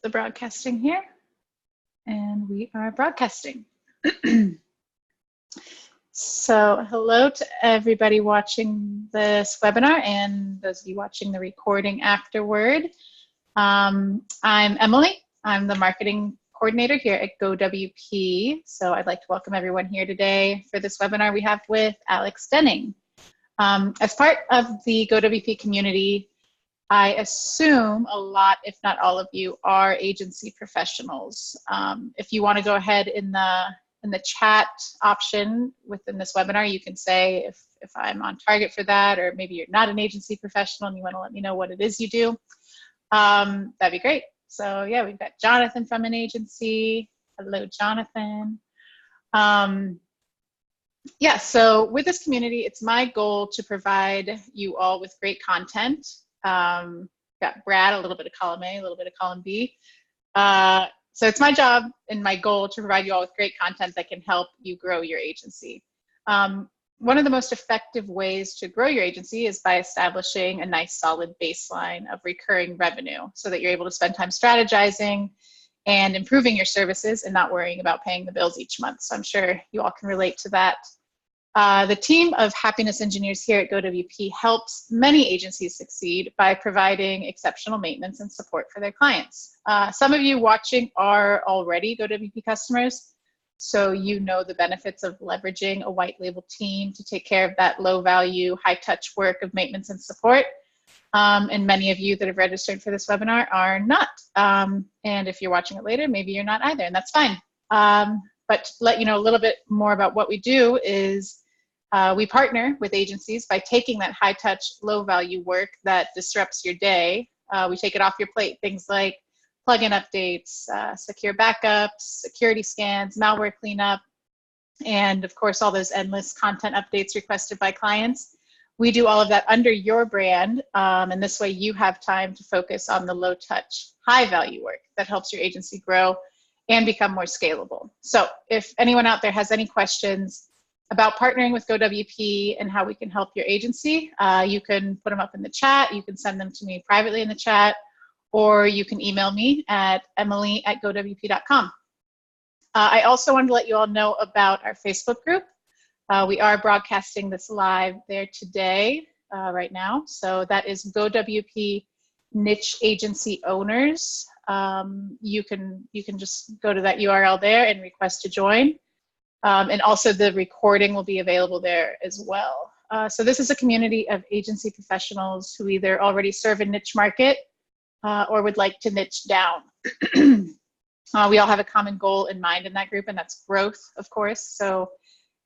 the broadcasting here, and we are broadcasting. So hello to everybody watching this webinar and those of you watching the recording afterward. I'm Emily. I'm the marketing coordinator here at GoWP. So I'd like to welcome everyone here today for this webinar we have with Alex Denning. As part of the GoWP community, I assume a lot, if not all of you, are agency professionals. If you want to go ahead in the chat option within this webinar, you can say if I'm on target for that, or maybe you're not an agency professional and you want to let me know what it is you do. That'd be great. So yeah, we've got Jonathan from an agency. Hello, Jonathan. Yeah, so with this community, it's my goal to provide you all with great content. Got Brad, a little bit of column A, a little bit of column B. So it's my job and my goal to provide you all with great content that can help you grow your agency. One of the most effective ways to grow your agency is by establishing a nice solid baseline of recurring revenue so that you're able to spend time strategizing and improving your services and not worrying about paying the bills each month. So I'm sure you all can relate to that. The team of happiness engineers here at GoWP helps many agencies succeed by providing exceptional maintenance and support for their clients. Some of you watching are already GoWP customers, so you know the benefits of leveraging a white label team to take care of that low value, high touch work of maintenance and support. And many of you that have registered for this webinar are not. And if you're watching it later, maybe you're not either, and that's fine. But to let you know a little bit more about what we do is we partner with agencies by taking that high touch, low value work that disrupts your day. We take it off your plate, things like plugin updates, secure backups, security scans, malware cleanup, and of course, all those endless content updates requested by clients. We do all of that under your brand, and this way you have time to focus on the low touch, high value work that helps your agency grow and become more scalable. So if anyone out there has any questions about partnering with GoWP and how we can help your agency, you can put them up in the chat, you can send them to me privately in the chat, or you can email me at emily@gowp.com. I also wanted to let you all know about our Facebook group. We are broadcasting this live there today, right now. So that is GoWP Niche Agency Owners. You can just go to that URL there and request to join. And also the recording will be available there as well. So this is a community of agency professionals who either already serve a niche market or would like to niche down. We all have a common goal in mind in that group, and that's growth, of course. So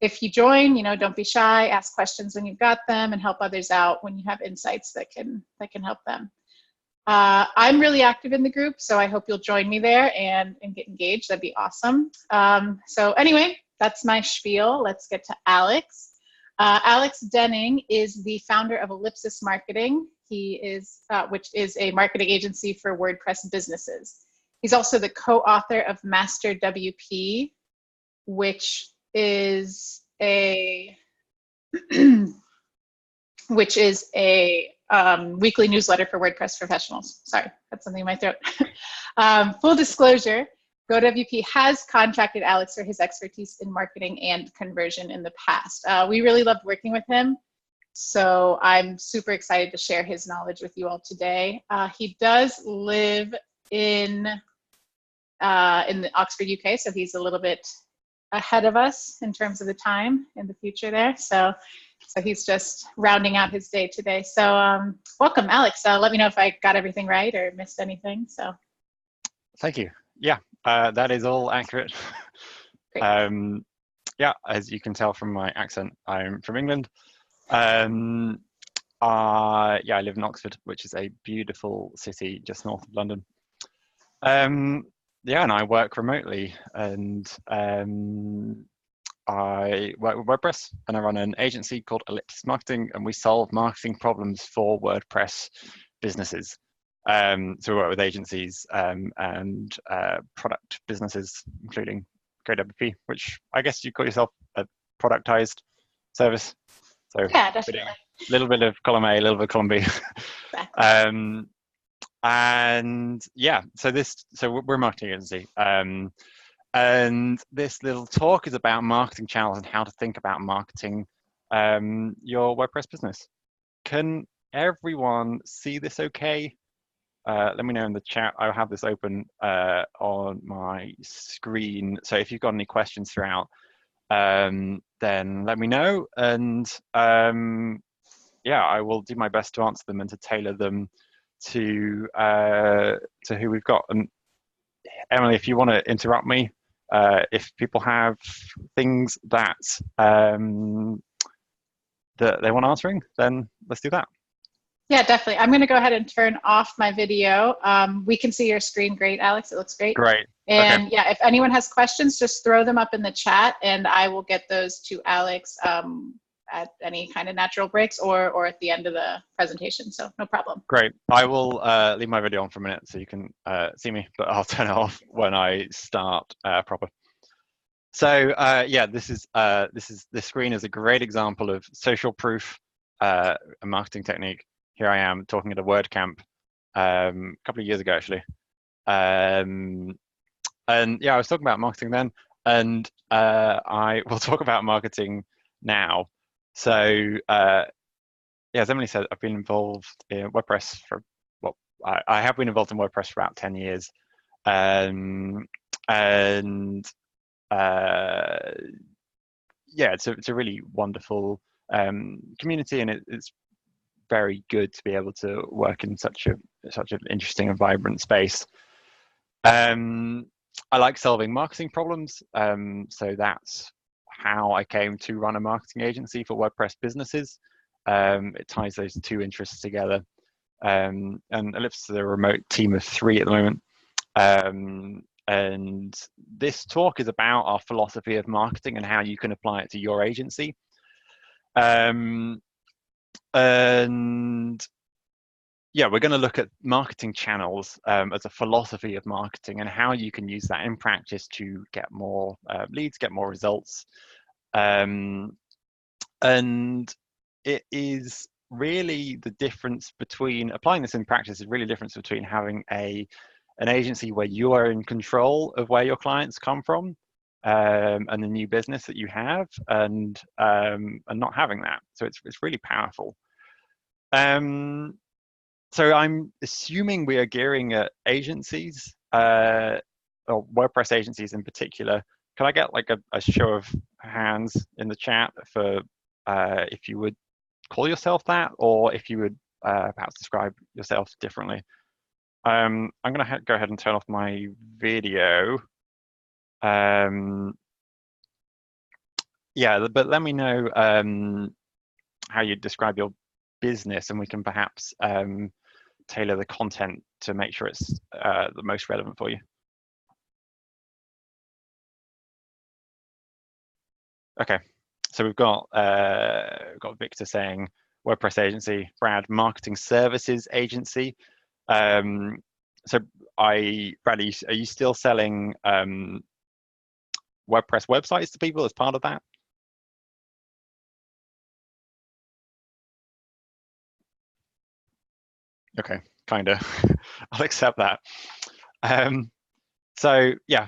if you join, don't be shy, ask questions when you've got them, and help others out when you have insights that can help them. I'm really active in the group, so I hope you'll join me there and get engaged. That'd be awesome. So anyway, that's my spiel. Let's get to Alex. Alex Denning is the founder of Ellipsis Marketing. He is, which is a marketing agency for WordPress businesses. He's also the co-author of Master WP, which is a weekly newsletter for WordPress professionals. Sorry, that's something in my throat. Full disclosure, GoWP has contracted Alex for his expertise in marketing and conversion in the past. We really loved working with him, so I'm super excited to share his knowledge with you all today. He does live in the Oxford, UK, so he's a little bit ahead of us in terms of the time in the future there. So he's just rounding out his day today. So welcome, Alex. Let me know if I got everything right or missed anything. So thank you. Yeah, that is all accurate. Yeah, as you can tell from my accent, I'm from England. Yeah, I live in Oxford, which is a beautiful city just north of London. Yeah, and I work remotely, and I work with WordPress, and I run an agency called Ellipsis Marketing, and we solve marketing problems for WordPress businesses. So we work with agencies and product businesses, including GoWP, which I guess you call yourself a productized service. So yeah, definitely. A little bit of column A, a little bit of column B. And yeah, so we're a marketing agency. And this little talk is about marketing channels and how to think about marketing your WordPress business. Can everyone see this okay? Let me know in the chat. I'll have this open on my screen. So if you've got any questions throughout, then let me know. And yeah, I will do my best to answer them and to tailor them to who we've got. And Emily, if you want to interrupt me, if people have things that that they want answering, then let's do that. Yeah, definitely. I'm going to go ahead and turn off my video. We can see your screen great, Alex. It looks great. Great. And okay. yeah, if anyone has questions, just throw them up in the chat and I will get those to Alex at any kind of natural breaks or at the end of the presentation. So no problem. Great. I will leave my video on for a minute so you can see me, but I'll turn it off when I start proper. So yeah, this screen is a great example of social proof, a marketing technique. Here I am talking at a WordCamp a couple of years ago, actually. And yeah, I was talking about marketing then, and I will talk about marketing now. So yeah, as Emily said, I've been involved in WordPress for, well, I have been involved in WordPress for about 10 years. And yeah, it's a really wonderful community, and it's very good to be able to work in such an interesting and vibrant space. I like solving marketing problems, so that's how I came to run a marketing agency for WordPress businesses. It ties those two interests together, and Ellipsis is a remote team of 3 at the moment. And this talk is about our philosophy of marketing and how you can apply it to your agency. And yeah, we're going to look at marketing channels as a philosophy of marketing and how you can use that in practice to get more leads, get more results. And it is really the difference between applying this in practice is really the difference between having an agency where you are in control of where your clients come from and the new business that you have, and not having that. So it's really powerful. So I'm assuming we are gearing at agencies, or WordPress agencies in particular. Can I get like a show of hands in the chat for if you would call yourself that, or if you would perhaps describe yourself differently? I'm going to go ahead and turn off my video. Yeah, but let me know how you describe your business, and we can perhaps tailor the content to make sure it's the most relevant for you. Okay, so we've got Victor saying WordPress agency, Brad marketing services agency. So Bradley, are you still selling WordPress websites to people as part of that? Okay, kind of. I'll accept that. So yeah,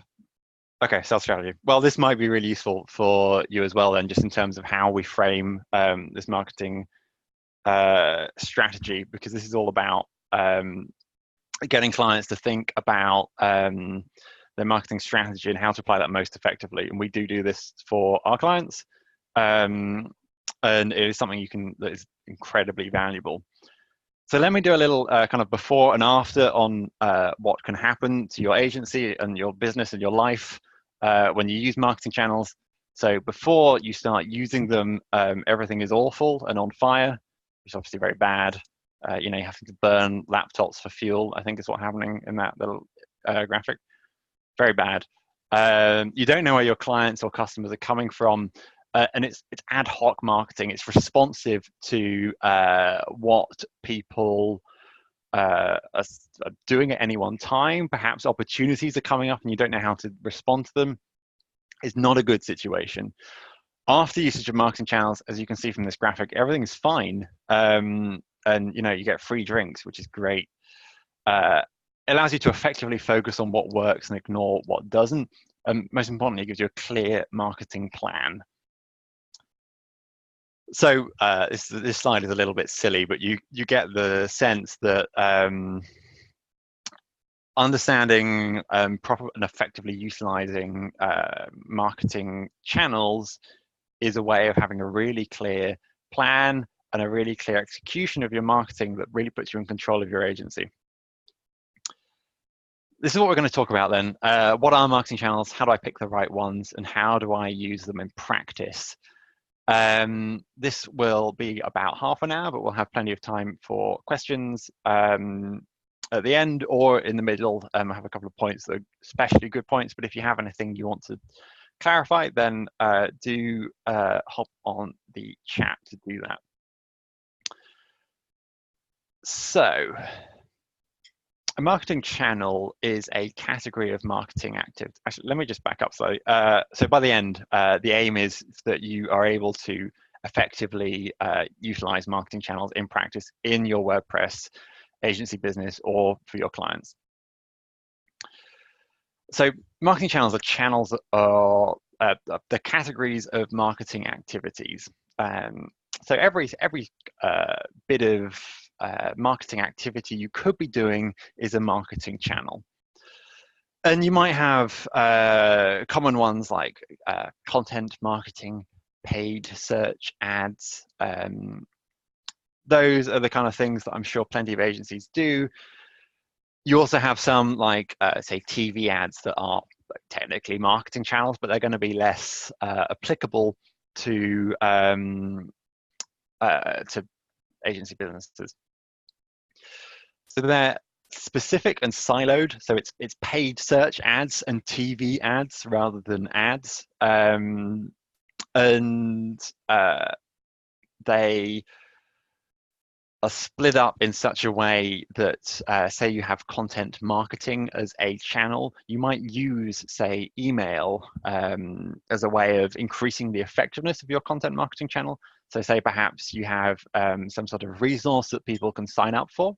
okay, sales strategy. Well, this might be really useful for you as well, then, just in terms of how we frame this marketing strategy, because this is all about getting clients to think about their marketing strategy and how to apply that most effectively. And we do this for our clients, and it is something that is incredibly valuable. So let me do a little kind of before and after on what can happen to your agency and your business and your life when you use marketing channels. So before you start using them, everything is awful and on fire, which is obviously very bad. You know, you have to burn laptops for fuel, I think is what's happening in that little graphic. Very bad. You don't know where your clients or customers are coming from. And it's ad hoc marketing. It's responsive to what people are doing at any one time. Perhaps opportunities are coming up and you don't know how to respond to them. It's not a good situation. After usage of marketing channels, as you can see from this graphic, everything is fine. And you know, you get free drinks, which is great. allows you to effectively focus on what works and ignore what doesn't. And most importantly, it gives you a clear marketing plan. So this slide is a little bit silly, but you get the sense that understanding proper and effectively utilizing marketing channels is a way of having a really clear plan and a really clear execution of your marketing that really puts you in control of your agency. This is what we're going to talk about then. What are marketing channels? How do I pick the right ones? And how do I use them in practice? This will be about half an hour, but we'll have plenty of time for questions at the end or in the middle. I have a couple of points that are especially good points, but if you have anything you want to clarify, then do hop on the chat to do that. So, a marketing channel is a category of marketing activity. Actually, let me just back up slightly. So by the end, the aim is that you are able to effectively utilize marketing channels in practice in your WordPress agency business or for your clients. So marketing channels are channels that are the categories of marketing activities. So every bit of marketing activity you could be doing is a marketing channel. And you might have common ones like content marketing, paid search ads. Those are the kind of things that I'm sure plenty of agencies do. You also have some like, say, TV ads that are technically marketing channels, but they're going to be less applicable to agency businesses. So they're specific and siloed. So it's paid search ads and TV ads rather than ads. They are split up in such a way that, say you have content marketing as a channel, you might use, say, email as a way of increasing the effectiveness of your content marketing channel. So say perhaps you have some sort of resource that people can sign up for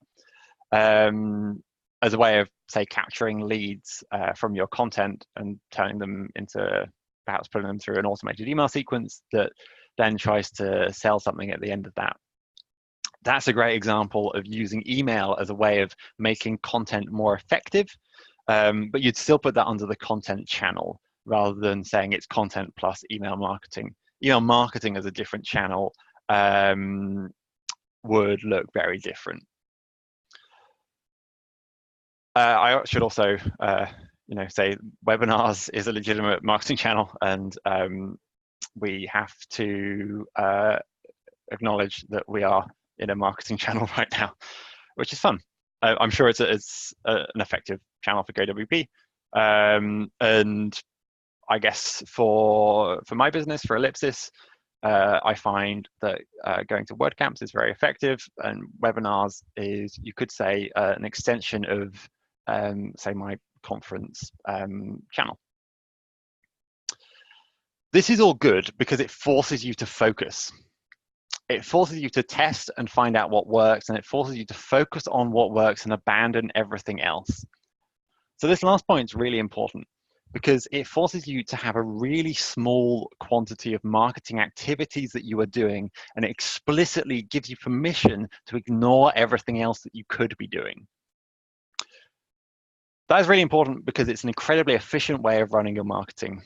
as a way of, say, capturing leads from your content and turning them into, perhaps putting them through an automated email sequence that then tries to sell something at the end of that. That's a great example of using email as a way of making content more effective, but you'd still put that under the content channel rather than saying it's content plus email marketing. Email marketing as a different channel would look very different. I should also, say webinars is a legitimate marketing channel, and we have to acknowledge that we are in a marketing channel right now, which is fun. I'm sure it's an effective channel for GoWP, and I guess for my business, for Ellipsis, I find that going to WordCamps is very effective, and webinars is, you could say, an extension of, say, my conference channel. This is all good because it forces you to focus. It forces you to test and find out what works, and it forces you to focus on what works and abandon everything else. So this last point is really important because it forces you to have a really small quantity of marketing activities that you are doing, and it explicitly gives you permission to ignore everything else that you could be doing. That is really important because it's an incredibly efficient way of running your marketing.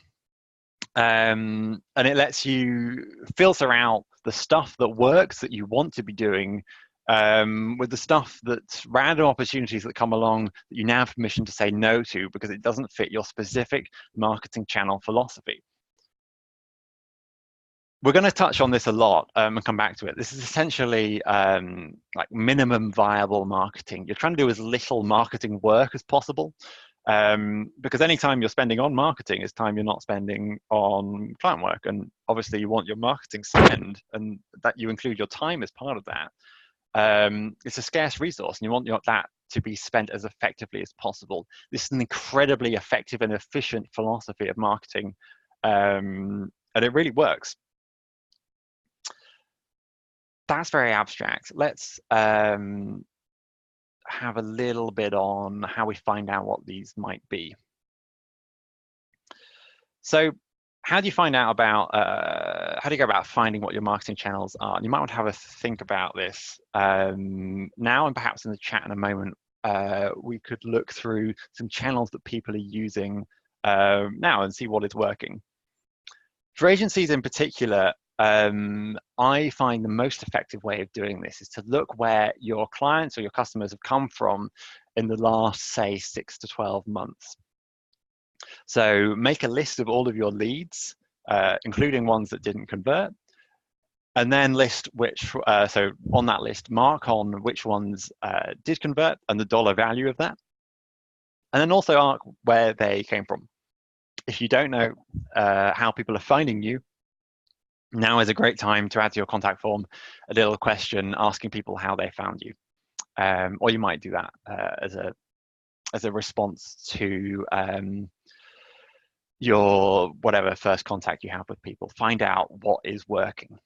And it lets you filter out the stuff that works that you want to be doing with the stuff that's random opportunities that come along that you now have permission to say no to because it doesn't fit your specific marketing channel philosophy. We're going to touch on this a lot and come back to it. This is essentially like minimum viable marketing. You're trying to do as little marketing work as possible. Because anytime you're spending on marketing is time you're not spending on client work. And obviously you want your marketing spend and that you include your time as part of that. It's a scarce resource and you want that to be spent as effectively as possible. This is an incredibly effective and efficient philosophy of marketing, and it really works. That's very abstract. Let's have a little bit on how we find out what these might be. So how do you find out about, how do you go about finding what your marketing channels are? And you might want to have a think about this now, and perhaps in the chat in a moment, we could look through some channels that people are using now and see what is working. For agencies in particular, I find the most effective way of doing this is to look where your clients or your customers have come from in the last, say, 6 to 12 months. So make a list of all of your leads, including ones that didn't convert, and then list which, so on that list, mark on which ones did convert and the dollar value of that. And then also mark where they came from. If you don't know how people are finding you, now is a great time to add to your contact form a little question asking people how they found you. Or you might do that as a response to your whatever first contact you have with people. Find out what is working.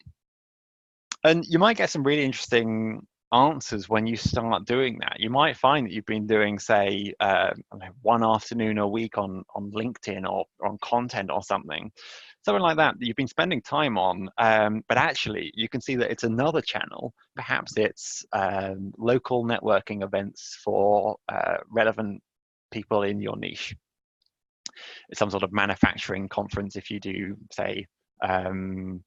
And you might get some really interesting answers when you start doing that. You might find that you've been doing, say, one afternoon a week on LinkedIn or on content or something like that you've been spending time on, but actually you can see that it's another channel. Perhaps it's local networking events for relevant people in your niche. It's some sort of manufacturing conference if you do, say, WordPress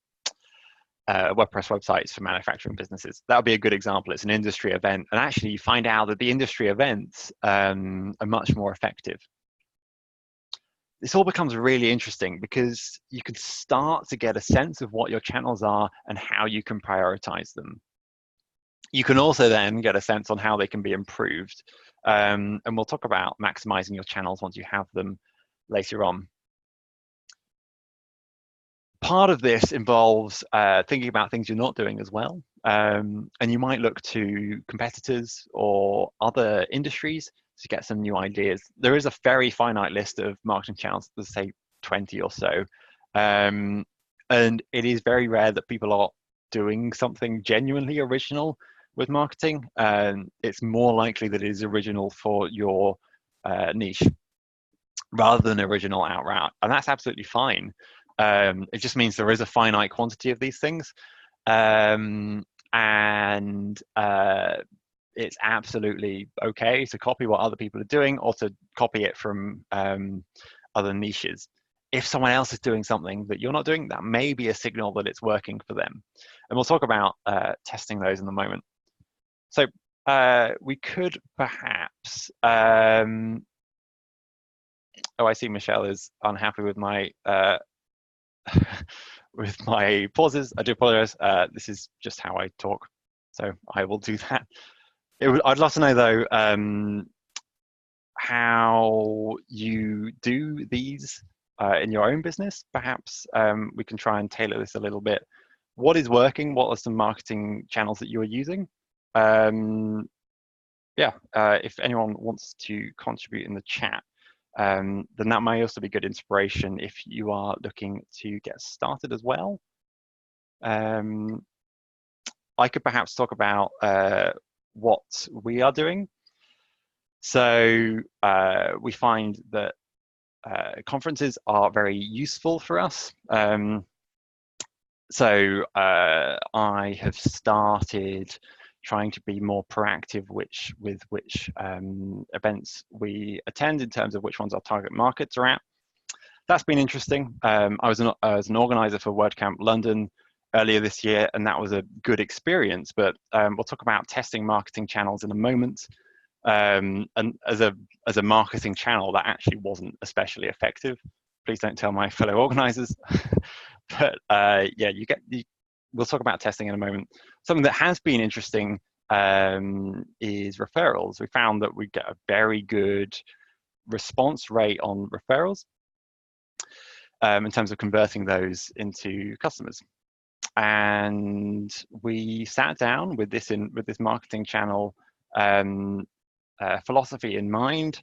websites for manufacturing businesses. That would be a good example. It's an industry event, and actually you find out that the industry events are much more effective. This all becomes really interesting because you can start to get a sense of what your channels are and how you can prioritize them. You can also then get a sense on how they can be improved. And we'll talk about maximizing your channels once you have them later on. Part of this involves thinking about things you're not doing as well. And you might look to competitors or other industries to get some new ideas. There is a very finite list of marketing channels, let's say 20 or so. And it is very rare that people are doing something genuinely original with marketing. It's more likely that it is original for your niche rather than original outright. And that's absolutely fine. It just means there is a finite quantity of these things. It's absolutely okay to copy what other people are doing or to copy it from other niches. If someone else is doing something that you're not doing, that may be a signal that it's working for them. And we'll talk about testing those in a moment. So we could perhaps, oh, I see Michelle is unhappy with my with my pauses. I do apologize. This is just how I talk, so I will do that. I'd love to know though how you do these in your own business. Perhaps we can try and tailor this a little bit. What is working? What are some marketing channels that you are using? If anyone wants to contribute in the chat, then that may also be good inspiration if you are looking to get started as well. I could perhaps talk about what we are doing. So we find that conferences are very useful for us. So I have started trying to be more proactive with which events we attend in terms of which ones our target markets are at. That's been interesting. I was an organizer for WordCamp London earlier this year, and that was a good experience, but we'll talk about testing marketing channels in a moment. And as a marketing channel, that actually wasn't especially effective. Please don't tell my fellow organizers. But yeah, we'll talk about testing in a moment. Something that has been interesting is referrals. We found that we get a very good response rate on referrals in terms of converting those into customers. And we sat down with this marketing channel philosophy in mind,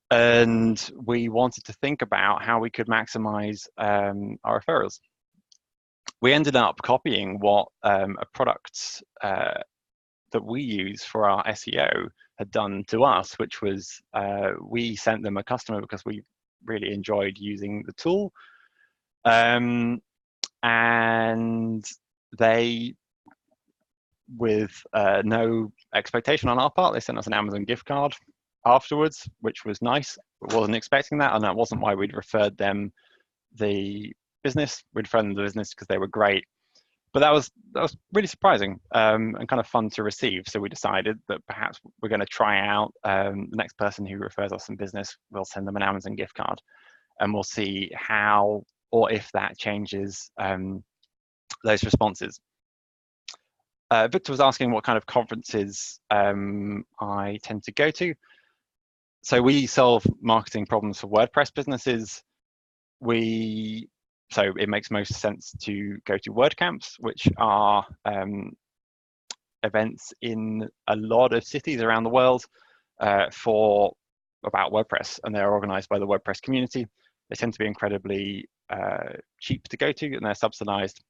and we wanted to think about how we could maximize our referrals. We ended up copying what a product that we use for our SEO had done to us, which was we sent them a customer because we really enjoyed using the tool. And they, with no expectation on our part, they sent us an Amazon gift card afterwards, which was nice. I wasn't expecting that, and that wasn't why we'd referred them the business. We'd referred them the business because they were great. But that was really surprising and kind of fun to receive. So we decided that perhaps we're going to try out the next person who refers us some business. We'll send them an Amazon gift card, and we'll see how or if that changes those responses. Victor was asking what kind of conferences I tend to go to. So we solve marketing problems for WordPress businesses. So it makes most sense to go to WordCamps, which are events in a lot of cities around the world for about WordPress, and they're organized by the WordPress community. They tend to be incredibly cheap to go to, and they're subsidized.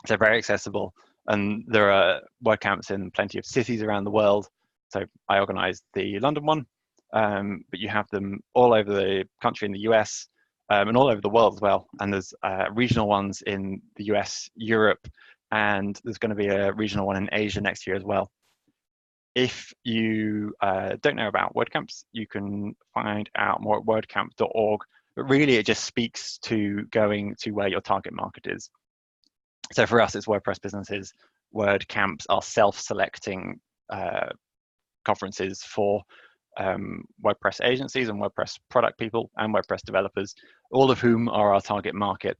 They're very accessible, and there are WordCamps in plenty of cities around the world. So I organized the London one, but you have them all over the country in the US, and all over the world as well. And there's regional ones in the US, Europe, and there's going to be a regional one in Asia next year as well. If you don't know about WordCamps, you can find out more at wordcamp.org. But really, it just speaks to going to where your target market is. So for us, it's WordPress businesses. WordCamps are self-selecting conferences for WordPress agencies and WordPress product people and WordPress developers, all of whom are our target market.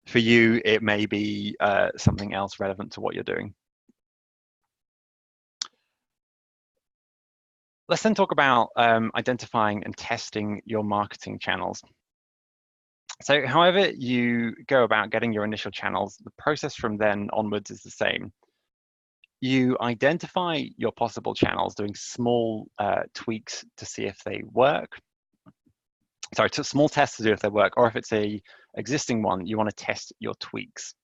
For you, it may be something else relevant to what you're doing. Let's then talk about identifying and testing your marketing channels. So however you go about getting your initial channels, the process from then onwards is the same. You identify your possible channels, doing small tweaks to see if they work. Sorry, small tests to do if they work, or if it's a existing one, you want to test your tweaks.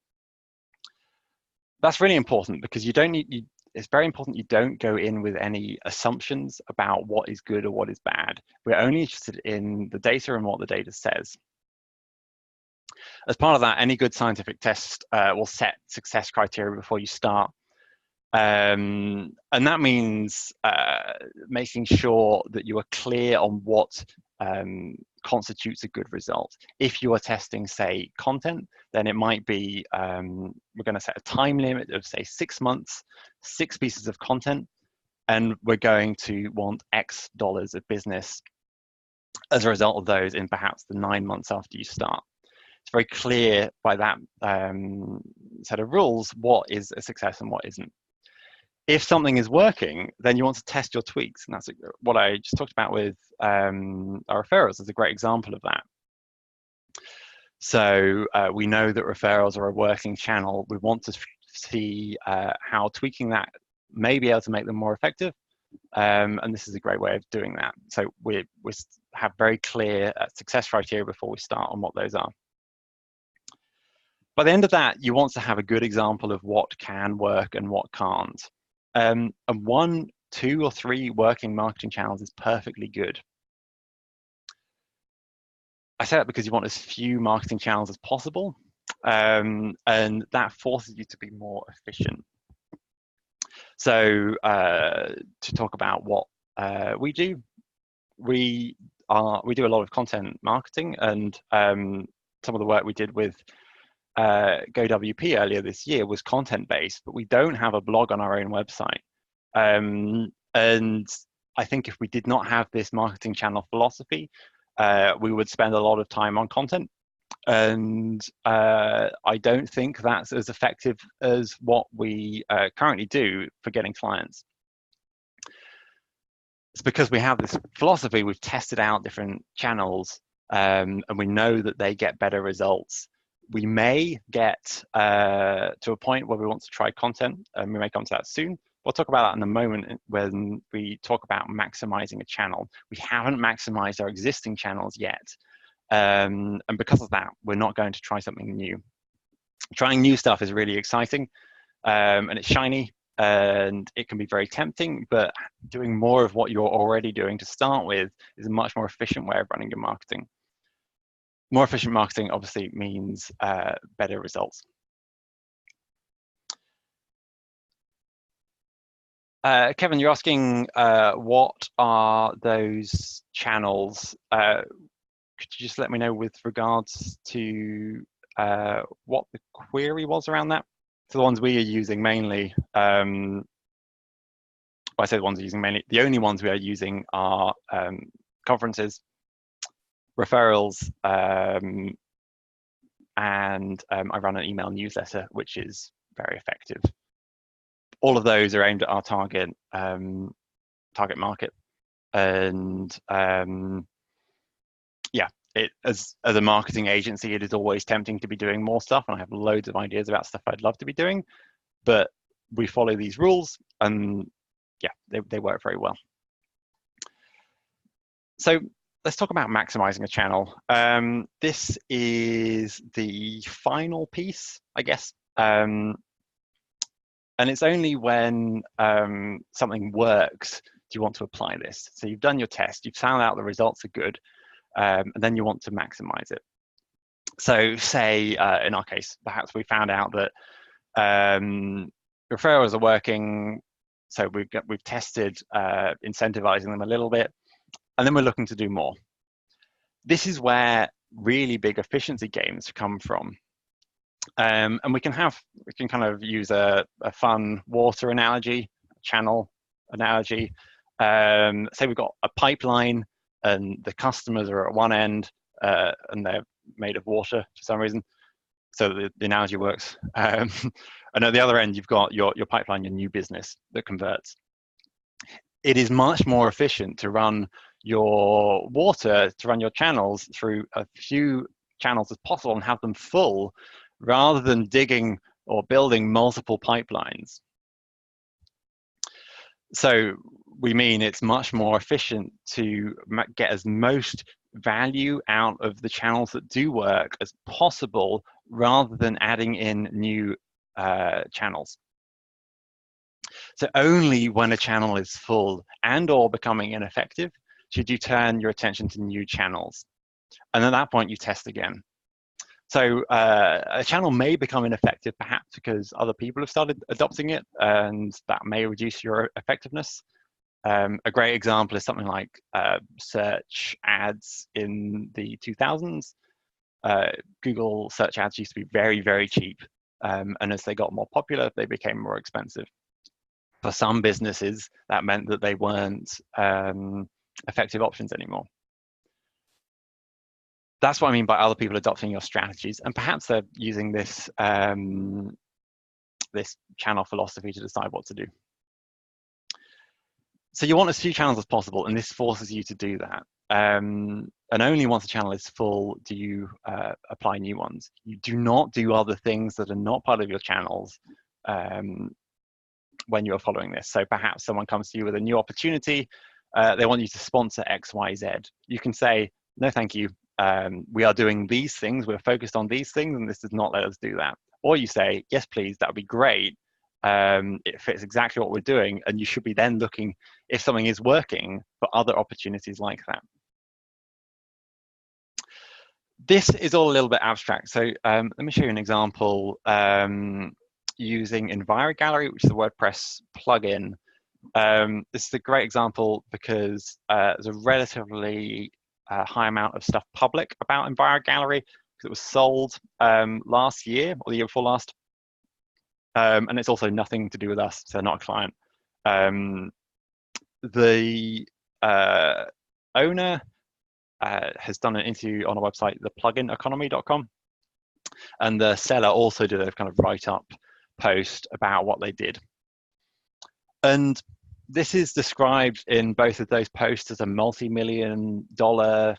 That's really important because you don't need, it's very important you don't go in with any assumptions about what is good or what is bad. We're only interested in the data and what the data says. As part of that, any good scientific test will set success criteria before you start. And that means making sure that you are clear on what constitutes a good result. If you are testing, say, content, then it might be, we're going to set a time limit of, say, 6 months, 6 pieces of content, and we're going to want X dollars of business as a result of those in perhaps the 9 months after you start. It's very clear by that set of rules what is a success and what isn't. If something is working, then you want to test your tweaks. And that's what I just talked about with our referrals is a great example of that. So we know that referrals are a working channel. We want to see how tweaking that may be able to make them more effective. And this is a great way of doing that. So we have very clear success criteria before we start on what those are. By the end of that, you want to have a good example of what can work and what can't. And 1, 2, or 3 working marketing channels is perfectly good. I say that because you want as few marketing channels as possible, and that forces you to be more efficient. So to talk about what we do, we do a lot of content marketing, and some of the work we did with GoWP earlier this year was content-based, but we don't have a blog on our own website. And I think if we did not have this marketing channel philosophy, we would spend a lot of time on content. And I don't think that's as effective as what we currently do for getting clients. It's because we have this philosophy, we've tested out different channels, and we know that they get better results. We may get to a point where we want to try content, and we may come to that soon. We'll talk about that in a moment when we talk about maximizing a channel. We haven't maximized our existing channels yet. And because of that, we're not going to try something new. Trying new stuff is really exciting, and it's shiny, and it can be very tempting, but doing more of what you're already doing to start with is a much more efficient way of running your marketing. More efficient marketing obviously means better results. Kevin, you're asking what are those channels? Could you just let me know with regards to what the query was around that? So the ones we are using mainly, I say the ones we're using mainly, the only ones we are using are conferences, referrals, and I run an email newsletter, which is very effective. All of those are aimed at our target market, and yeah, as a marketing agency, it is always tempting to be doing more stuff, and I have loads of ideas about stuff I'd love to be doing, but we follow these rules, and yeah, they work very well. So let's talk about maximizing a channel. This is the final piece, I guess. And it's only when something works do you want to apply this. So you've done your test, you've found out the results are good, and then you want to maximize it. So say, in our case, perhaps we found out that referrals are working, so we've tested incentivizing them a little bit, and then we're looking to do more. This is where really big efficiency gains come from. And we can kind of use a fun water analogy, channel analogy. Say we've got a pipeline and the customers are at one end and they're made of water for some reason. So the analogy works. And at the other end, you've got your pipeline, your new business that converts. It is much more efficient to run your water, to run your channels through a few channels as possible and have them full, rather than digging or building multiple pipelines. So we mean it's much more efficient to get as most value out of the channels that do work as possible, rather than adding in new channels. So only when a channel is full and or becoming ineffective should you turn your attention to new channels. And at that point, you test again. So a channel may become ineffective, perhaps because other people have started adopting it, and that may reduce your effectiveness. A great example is something like search ads in the 2000s. Google search ads used to be very, very cheap. And as they got more popular, they became more expensive. For some businesses, that meant that they weren't effective options anymore. That's what I mean by other people adopting your strategies, and perhaps they're using this this channel philosophy to decide what to do. So you want as few channels as possible, and this forces you to do that. And only once a channel is full do you apply new ones. You do not do other things that are not part of your channels when you're following this. So perhaps someone comes to you with a new opportunity. They want you to sponsor X, Y, Z. You can say, no, thank you. We are doing these things. We're focused on these things, and this does not let us do that. Or you say, yes, please, that would be great. It fits exactly what we're doing, and you should be then looking, if something is working, for other opportunities like that. This is all a little bit abstract. So let me show you an example using EnviroGallery, which is a WordPress plugin. This is a great example because there's a relatively high amount of stuff public about EnviroGallery, because it was sold last year or the year before last. And it's also nothing to do with us, so not a client. The owner has done an interview on a website, theplugineconomy.com, and the seller also did a kind of write-up post about what they did. And this is described in both of those posts as a multi-million-dollar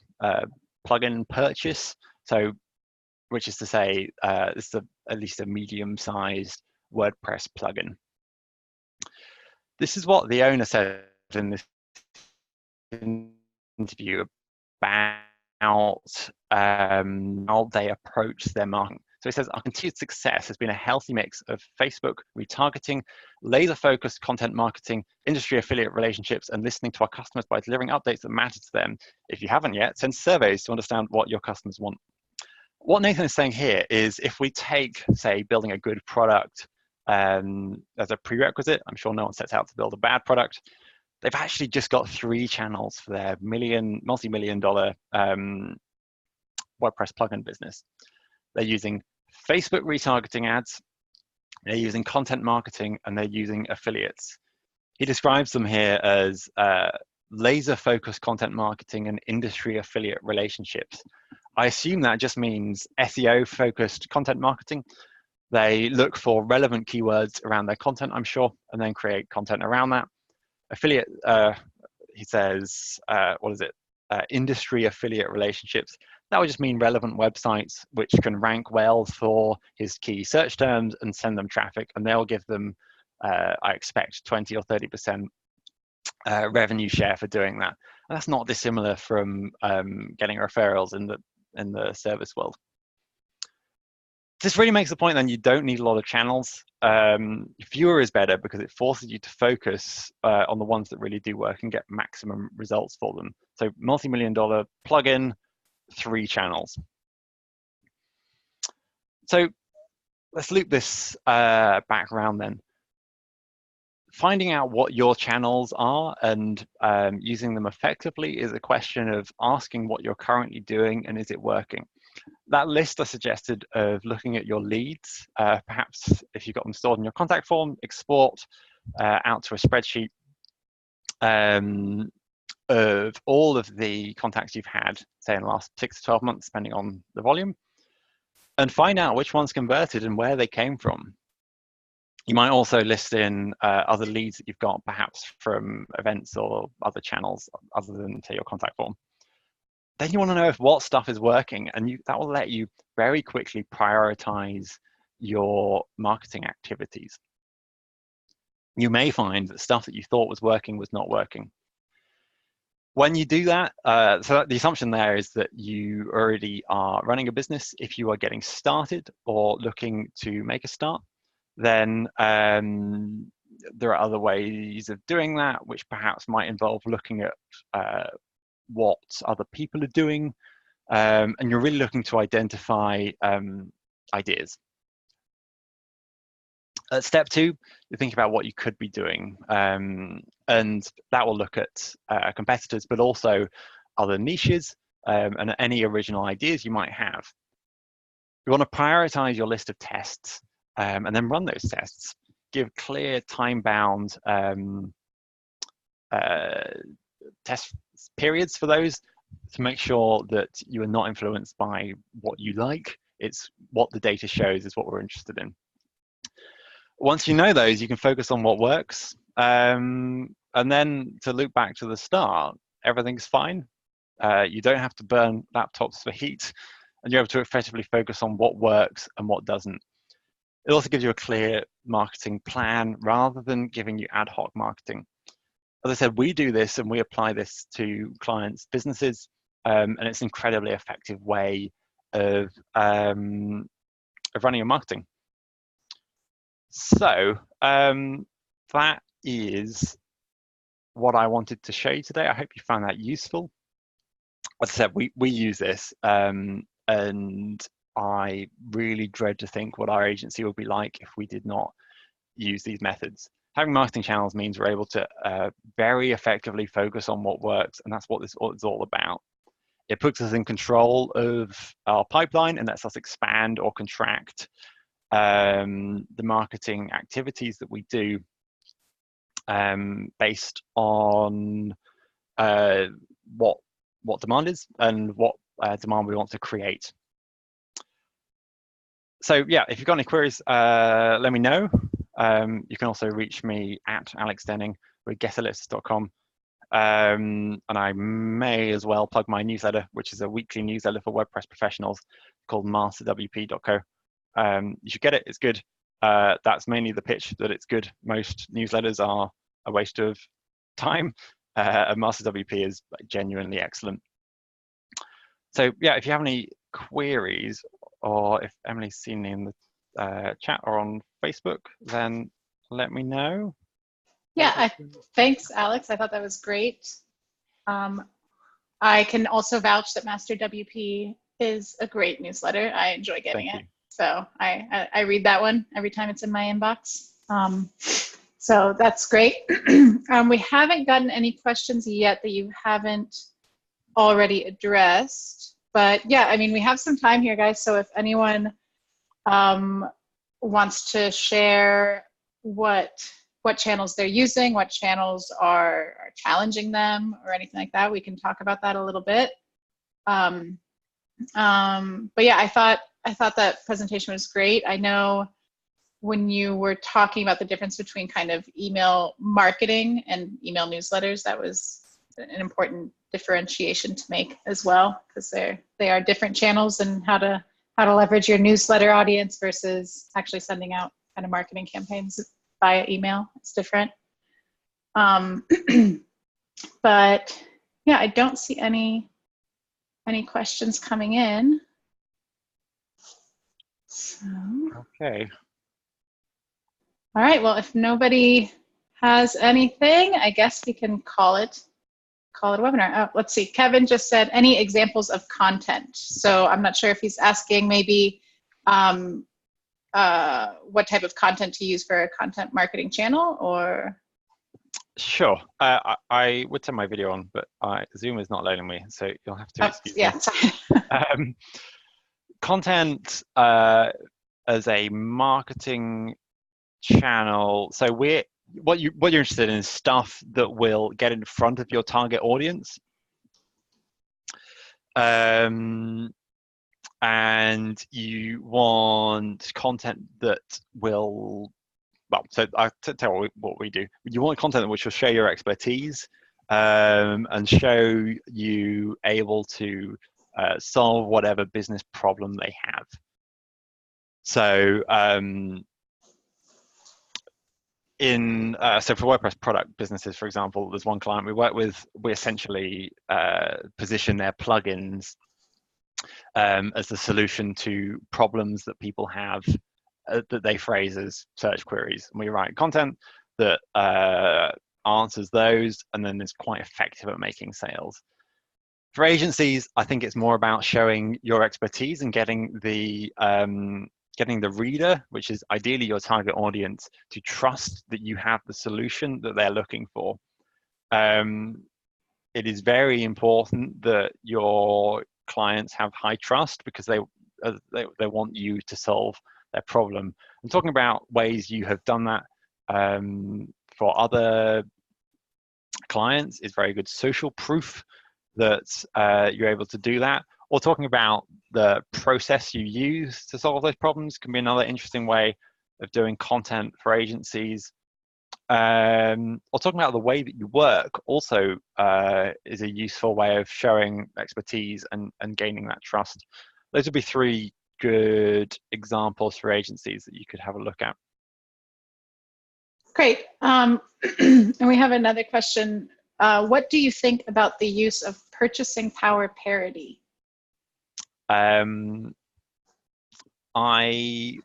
plugin purchase. So, which is to say, it's at least a medium-sized WordPress plugin. This is what the owner said in this interview about how they approach their marketing. So he says, our continued success has been a healthy mix of Facebook retargeting, laser-focused content marketing, industry affiliate relationships, and listening to our customers by delivering updates that matter to them. If you haven't yet, send surveys to understand what your customers want. What Nathan is saying here is if we take, say, building a good product as a prerequisite, I'm sure no one sets out to build a bad product. They've actually just got 3 channels for their multi-million-dollar WordPress plugin business. They're using Facebook retargeting ads, they're using content marketing, and they're using affiliates. He describes them here as laser-focused content marketing and industry affiliate relationships. I assume that just means SEO-focused content marketing. They look for relevant keywords around their content, I'm sure, and then create content around that. Affiliate, he says, industry affiliate relationships. That would just mean relevant websites which can rank well for his key search terms and send them traffic, and they'll give them, I expect, 20 or 30% revenue share for doing that. And that's not dissimilar from getting referrals in the service world. This really makes the point then you don't need a lot of channels. Fewer is better because it forces you to focus on the ones that really do work and get maximum results for them. So multi-million-dollar plugin, 3 channels. So let's loop this back around then. Finding out what your channels are and using them effectively is a question of asking what you're currently doing and is it working. That list I suggested of looking at your leads, perhaps if you've got them stored in your contact form, export out to a spreadsheet of all of the contacts you've had, say in the last 6 to 12 months, depending on the volume, and find out which ones converted and where they came from. You might also list in other leads that you've got, perhaps from events or other channels other than, say, your contact form. Then you want to know if what stuff is working, and that will let you very quickly prioritize your marketing activities. You may find that stuff that you thought was working was not working. When you do that, so the assumption there is that you already are running a business. If you are getting started or looking to make a start, then there are other ways of doing that, which perhaps might involve looking at what other people are doing, and you're really looking to identify ideas. At step 2, you think about what you could be doing, and that will look at competitors, but also other niches and any original ideas you might have. You want to prioritize your list of tests and then run those tests. Give clear time-bound test periods for those to make sure that you are not influenced by what you like. It's what the data shows is what we're interested in. Once you know those, you can focus on what works. And then to loop back to the start, everything's fine. You don't have to burn laptops for heat, and you're able to effectively focus on what works and what doesn't. It also gives you a clear marketing plan rather than giving you ad hoc marketing. As I said, we do this and we apply this to clients' businesses, and it's an incredibly effective way of running your marketing. So that is what I wanted to show you today. I hope you found that useful. As I said, we use this, and I really dread to think what our agency would be like if we did not use these methods. Having marketing channels means we're able to very effectively focus on what works, and that's what this is all about. It puts us in control of our pipeline and lets us expand or contract the marketing activities that we do based on what demand is and what demand we want to create. So yeah, if you've got any queries, let me know. You can also reach me at alexdenning with getalists.com. And I may as well plug my newsletter, which is a weekly newsletter for WordPress professionals called masterwp.co. You should get it, it's good. That's mainly the pitch that it's good. Most newsletters are a waste of time, and MasterWP is genuinely excellent. So yeah, if you have any queries or if Emily's seen me in the chat or on Facebook, then let me know. Yeah, thanks, Alex. I thought that was great. I can also vouch that Master WP is a great newsletter. I enjoy getting it. So I read that one every time it's in my inbox. So that's great. We haven't gotten any questions yet that you haven't already addressed. But yeah, I mean, we have some time here, guys. So if anyone wants to share what channels they're using, what channels are challenging them, or anything like that, we can talk about that a little bit. But yeah, I thought that presentation was great. I know when you were talking about the difference between kind of email marketing and email newsletters, that was an important differentiation to make as well, because they are different channels, and how to leverage your newsletter audience versus actually sending out kind of marketing campaigns via email. It's different. But yeah, I don't see any questions coming in. So, okay. All right. Well, if nobody has anything, I guess we can call it a webinar. Oh, let's see. Kevin just said any examples of content. So I'm not sure if he's asking maybe what type of content to use for a content marketing channel, or. Sure. I would turn my video on, but Zoom is not letting me, so you'll have to excuse me. Sorry. Content as a marketing channel. So what you're interested in is stuff that will get in front of your target audience. And you want content that will, well, so I'll tell you what we do. You want content which will show your expertise and show you able to solve whatever business problem they have. So so for WordPress product businesses, for example, there's one client we work with. We essentially position their plugins as the solution to problems that people have that they phrase as search queries. And we write content that answers those, and then is quite effective at making sales. For agencies, I think it's more about showing your expertise and getting the reader, which is ideally your target audience, to trust that you have the solution that they're looking for. It is very important that your clients have high trust, because they want you to solve their problem. I'm talking about ways you have done that for other clients is very good social proof that you're able to do that. Or talking about the process you use to solve those problems can be another interesting way of doing content for agencies. Or talking about the way that you work also is a useful way of showing expertise and gaining that trust. Those would be three good examples for agencies that you could have a look at. Great. And we have another question. What do you think about the use of purchasing power parity?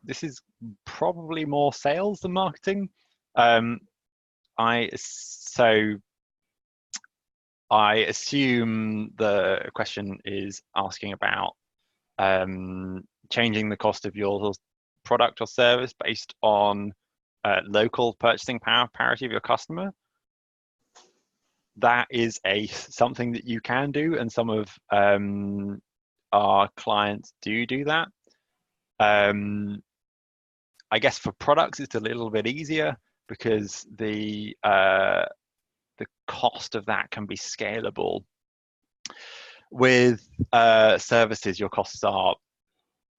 This is probably more sales than marketing. I assume the question is asking about changing the cost of your product or service based on local purchasing power parity of your customer. That is something that you can do, and some of our clients do that. I guess for products it's a little bit easier, because the cost of that can be scalable. With services, your costs are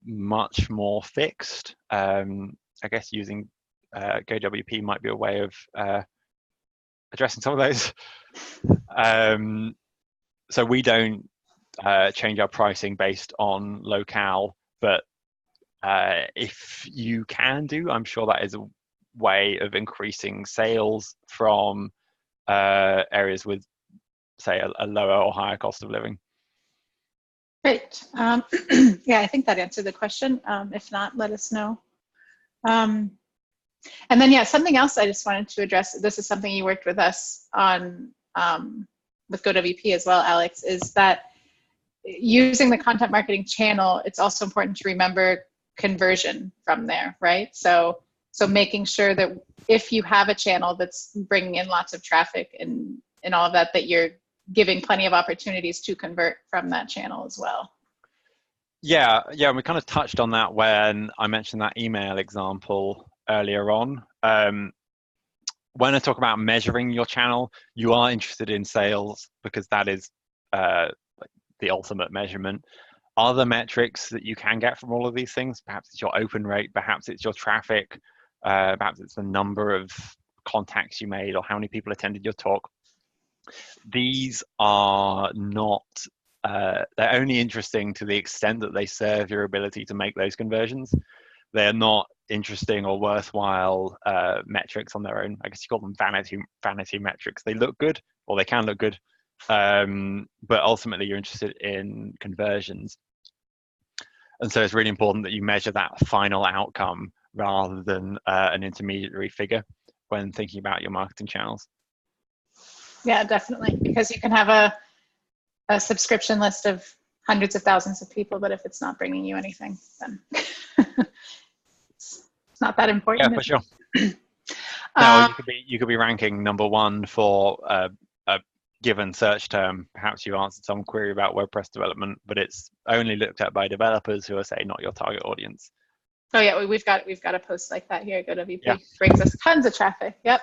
much more fixed. I guess using GoWP might be a way of addressing some of those. So we don't change our pricing based on locale, but if you can do, I'm sure that is a way of increasing sales from areas with, say, a lower or higher cost of living. Great. Yeah, I think that answered the question. If not, let us know. And then, yeah, something else I just wanted to address. This is something you worked with us on with GoWP as well, Alex, is that using the content marketing channel, it's also important to remember conversion from there, right? So making sure that if you have a channel that's bringing in lots of traffic and all of that, that you're giving plenty of opportunities to convert from that channel as well. Yeah, we kind of touched on that when I mentioned that email example earlier on. When I talk about measuring your channel, you are interested in sales because that is like the ultimate measurement. Other metrics that you can get from all of these things, perhaps it's your open rate, perhaps it's your traffic, perhaps it's the number of contacts you made or how many people attended your talk. These are not, they're only interesting to the extent that they serve your ability to make those conversions. They're not interesting or worthwhile metrics on their own. I guess you call them vanity metrics. They look good, or they can look good, but ultimately you're interested in conversions. And so it's really important that you measure that final outcome rather than an intermediary figure when thinking about your marketing channels. Yeah, definitely, because you can have a subscription list of hundreds of thousands of people, but if it's not bringing you anything, then it's not that important. Yeah, for sure. No, you could be ranking #1 for a given search term. Perhaps you answered some query about WordPress development, but it's only looked at by developers who are, say, not your target audience. Oh yeah, we've got a post like that here. GoWP brings us tons of traffic. Yep.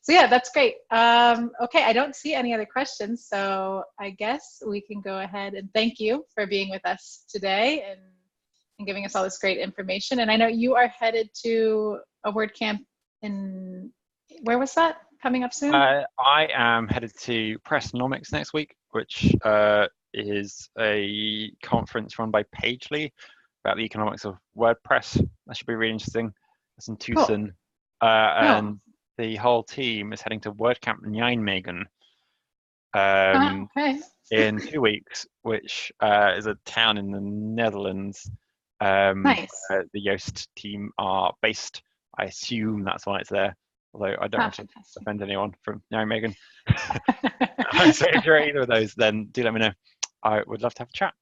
So yeah, that's great. Okay, I don't see any other questions, so I guess we can go ahead and thank you for being with us today and giving us all this great information. And I know you are headed to a WordCamp in, where was that, coming up soon? I am headed to Pressnomics next week, which is a conference run by Pagely about the economics of WordPress. That should be really interesting. It's in Tucson. Cool. And the whole team is heading to WordCamp Nijmegen in 2 weeks, which is a town in the Netherlands. Nice. The Yoast team are based. I assume that's why it's there, although I don't want to offend anyone from Nijmegen. So if you're at either of those, then do let me know. I would love to have a chat.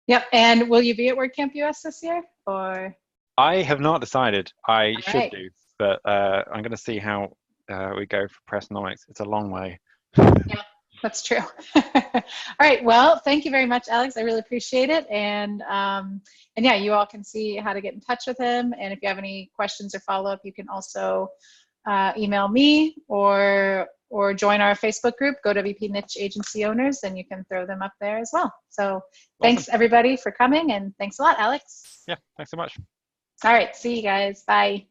Yep. And will you be at WordCamp US this year, or? I have not decided. I should do, but I'm going to see how we go for Pressnomics. It's a long way. Yeah, that's true. All right. Well, thank you very much, Alex. I really appreciate it. And yeah, you all can see how to get in touch with him. And if you have any questions or follow-up, you can also email me or join our Facebook group, GoWP Niche Agency Owners, and you can throw them up there as well. So thanks everybody for coming, and thanks a lot, Alex. Yeah, thanks so much. All right, see you guys. Bye.